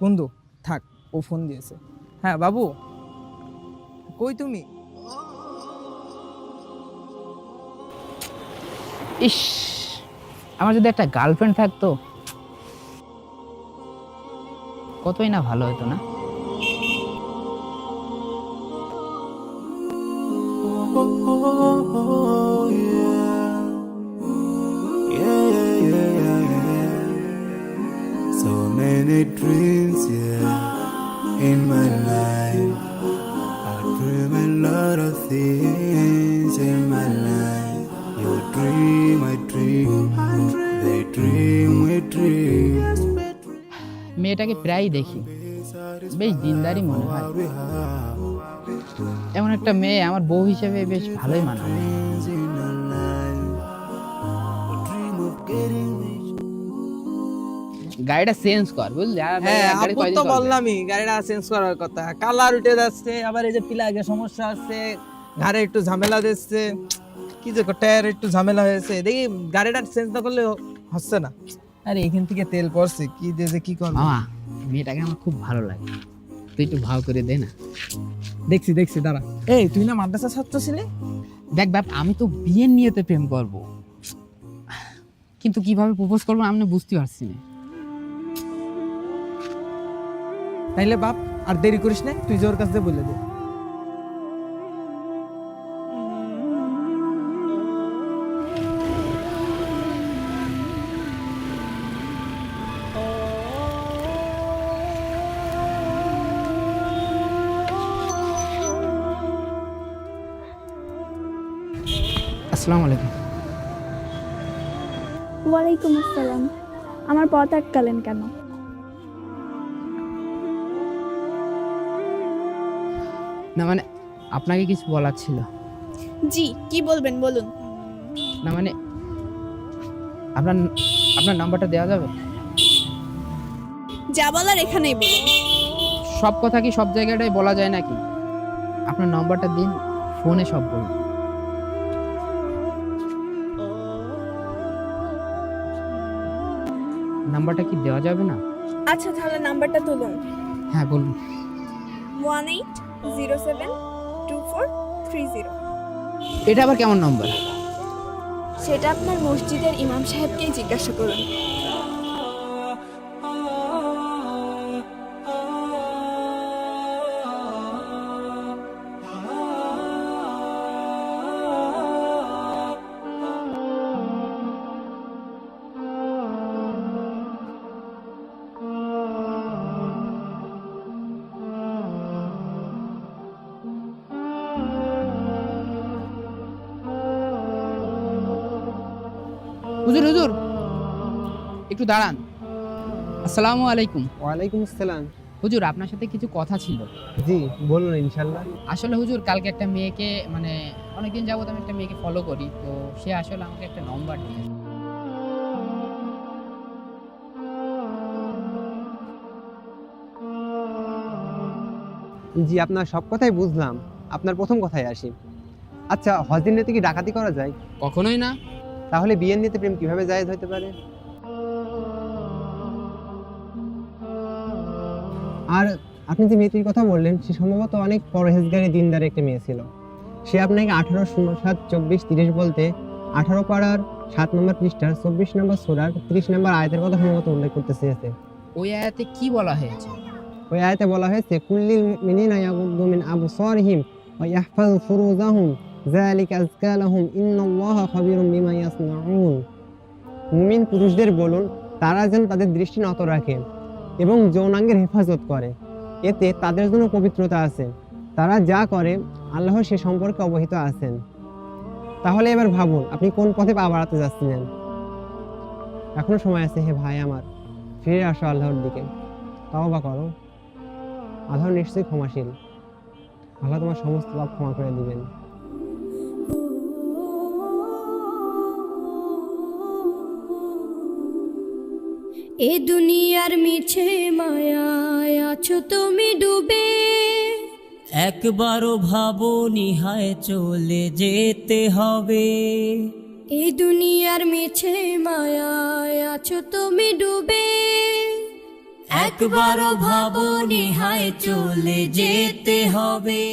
বন্ধু থাক, ও ফোন দিয়েছে। হ্যাঁ বাবু, কই তুমি? ইস, আমার যদি একটা গার্লফ্রেন্ড থাকতো কতই না ভালো হতো না। So many dreams, yeah, in my life. I dream a lot of things in my life. You dream, I dream, they dream, we dream. মেয়েটাকে প্রায়ই দেখি, বেশ দিনদারি মনে হয়। এমন একটা মেয়ে আমার বউ হিসেবে বেশ ভালোই মানায়। Dreams in our life. We dream of getting rich. গাড়িটা চেঞ্জ কর, বুঝলি? আর হ্যাঁ গাড়ি আপু কয়দিন তো চলবে? বললামই গাড়িটা চেঞ্জ করার কথা, কালার উঠে যাচ্ছে, আবার এই যে প্লাগে সমস্যা আছে, ঘাড়ে একটু ঝামেলা দিচ্ছে, কি যে টায়ার একটু ঝামেলা হয়েছে, দেখি গাড়িটা চেঞ্জ না করলে হচ্ছে না। আরে এখান থেকে তেল পড়ছে, কি দিয়ে যে কি করবো। মামা, মেয়েটাকে আমার খুব ভালো লাগে, তুই একটু ভাও করে দে না। দেখছি দেখছি, দাঁড়া। এই তুই না মাদ্রাসা ছাত্র ছিলি? দেখ বাপ, আমি তো বিয়ের নিয়তে প্রেম করব, কিন্তু কিভাবে প্রপোজ করবো আমি না বুঝতে পারছি না। তাইলে বাপ আর দেরি করিস না, তুই জোর কাছে বলে দে। আসসালামু আলাইকুম। ওয়ালাইকুম আসসালাম। আমার পথ আটকালেন কেন? না মানে, আপনাকে কিছু বলার ছিল। জি, কি বলবেন বলুন। না মানে, আপনার আপনার নাম্বারটা দেওয়া যাবে? যা বলার এখানেই বলুন। সব কথা কি সব জায়গাটাই বলা যায় নাকি? আপনার নাম্বারটা দিন, ফোনে সব বলুন। নাম্বারটা কি দেওয়া যাবে না? আচ্ছা তাহলে নাম্বারটা তুলুন। হ্যাঁ বলুন। 18072430। এটা আবার কেমন নাম্বার? সেটা আপনার মসজিদের ইমাম সাহেবকেই জিজ্ঞাসা করুন। হুজুর হুজুর, একটু দাঁড়ান। আসসালামু আলাইকুম। ওয়ালাইকুম আসসালাম। হুজুর, আপনার সাথে কিছু কথা ছিল। জি বলুন, ইনশাল্লাহ। আসলে হুজুর, কালকে একটা মেয়েকে, মানে অনেকদিন যাবত আমি একটা মেয়েকে ফলো করি, তো সে আসলে আমাকে একটা নম্বর দিয়েছে। জি আপনার সব কথাই বুঝলাম, আপনার প্রথম কথায় আসি। আচ্ছা, হজের নিতে কি ডাকাতি করা যায়? কখনোই না। তাহলে বিয়ের নিতে প্রেম কিভাবে জায়েজ হতে পারে? আর আপনি যে মেয়েটির কথা বললেন, সে সম্ভবত অনেক পরহেজগারী দিনদার একটা মেয়ে ছিল। সে আপনাকে 18072430 বলতে 18 পাড়ার 7 নম্বর পৃষ্ঠার 24 নম্বর সূরার 30 নম্বর আয়াতের কথা সম্ভবত উল্লেখ করতে চেয়েছে। ওই আয়াতে কি বলা হয়েছে? ওই আয়াতে বলা হয়েছে, কুল্লিল মুমিনিনা ইয়াগুদ্দু মিন আবসারিহিম ওয়া ইয়াহফাযু ফুরুজাহুম যালিকা আযকা লাহুম ইন্নাল্লাহা খাবীরুম বিমা ইয়াসনাউন। মুমিন পুরুষদের বলুন, তারা যেন তাদের দৃষ্টি নত রাখে এবং যৌনাঙ্গের হেফাজত করে, এতে তাদের জন্য পবিত্রতা আছে। তারা যা করে আল্লাহ সে সম্পর্কে অবহিত আছেন। তাহলে এবার ভাবুন, আপনি কোন পথে পা বাড়াতে যাচ্ছিলেন? এখনো সময় আছে হে ভাই আমার, ফিরে আসো আল্লাহর দিকে, তওবা করো। আল্লাহ নিশ্চয়ই ক্ষমাশীল, আল্লাহ তোমার সমস্ত পাপ ক্ষমা করে দিবেন। এ দুনিয়ার মিছে মায়ায় আছো তুমি ডুবে, একবারও ভাবো নিহায় চলে যেতে হবে। এ দুনিয়ার মিছে মায়ায় আছো তুমি ডুবে, একবারও ভাবনি হায় চলে যেতে হবে।